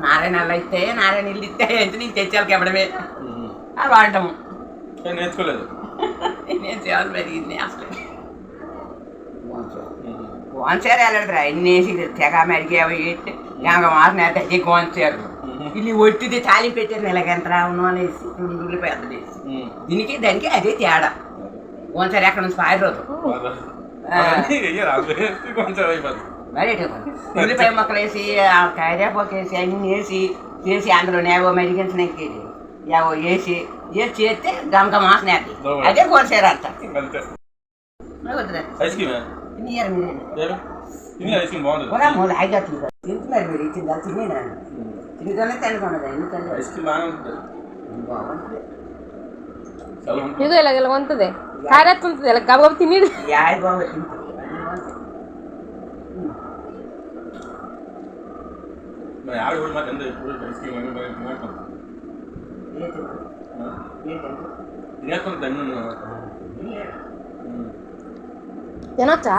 నారాయణ అయితే నారాయణ ఇల్లు ఇస్తే ఎంత నీకు తెచ్చాలి ఇవ్వడమే అది వాడటము నేర్చుకోలేదు నేను చేయాలి పెరిగింది అసలు గోన్సారు వెళ్ళడురా ఇన్నేసి తెగ మెడికేవి గంగ మాసం అయితే గోన్సారు ఇల్లు ఒట్టిది తాలింపు పెట్టారు నెలగంత రావును అనేసి ఉల్లిపాయలు వేసి దీనికి దానికి అదే తేడా గోన్సారు ఎక్కడ నుంచి పారిపోదు మరి ఉల్లిపాయ మొక్కలు వేసి కరివేపాకు వేసి అన్నీ వేసి చేసి అందులో నేవో మెడికన్స్ నెక్కేది ఏవో వేసి చేస్తే గమక మాసం అదే గోన్సారు అంట తింటున్నారు మీరు ఇచ్చింది తినేనా తినగానే తినకుండా ఎందుకంటే ఇదిగో ఇలా వంతుంది కారెత్తుంది ఇలా గబగబ తినేది తినొచ్చా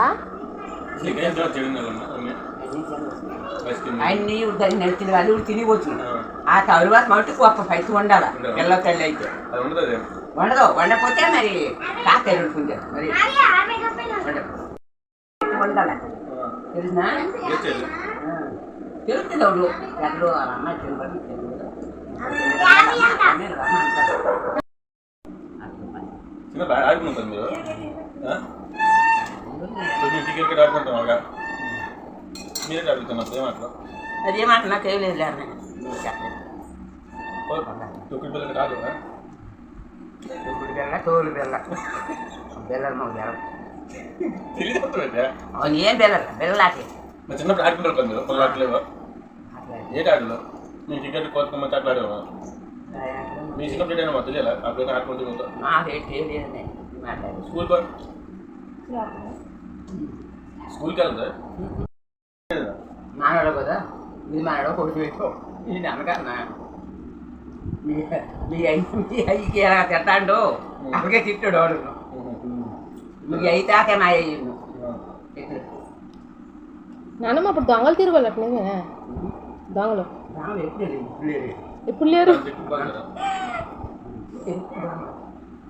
అన్ని నచ్చిన వాళ్ళు తినివచ్చు ఆ తరువాత మట్టి గొప్ప పైకి వండాల పిల్ల తల్లి అయితే వండదు వండకపోతే మరి కాకాయ వండుకుంటారు మరి వండాల తెలిసినా తెలుస్తుంది వాడు ఎక్కడో వాళ్ళ అమ్మాయి తినబడి అదే మాట నాకు ఏం లేదు తోలు బెల్ల బెల్లలు మాకు బెల్ల అవును ఏం బెల్లలు బెల్లలాకే చిన్నప్పుడు ఆడుకుంటారు కదా మీరు పొలం ఆటలేవా ఏంటి ఆటలు మీ టికెట్ కోరుకోమని మంచి ఆటలు ఆడేవా మీ చిన్నప్పుడు ఏంటైనా తెలియాలా అప్పుడైనా ఆడుకుంటూ స్కూల్కి వెళ్తా మానవాడు కదా ఇది మానవాడు కొడుకు పెట్టు ఇది అనకన్నా మీ అయ్యికి ఎలా తిట్టాడు అక్కడికే తిట్టాడు వాడు మీకు అయితే ఆకే మా అయ్యిండు నాన్నమ్మ అప్పుడు దొంగలు తిరగలట్లేదే దొంగలు ఎప్పుడు లేరు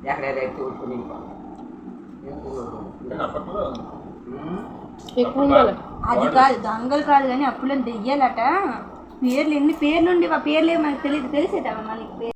ఎక్కడైతే ఊరుకుని ఎక్కువ ఉండాలి అది కాదు దొంగలు కాదు కానీ అప్పులో దెయ్యాలట పేర్లు ఎన్ని పేర్లు ఉండి ఆ పేర్లు మనకు తెలియదు తెలిసేటమ్మా మనకి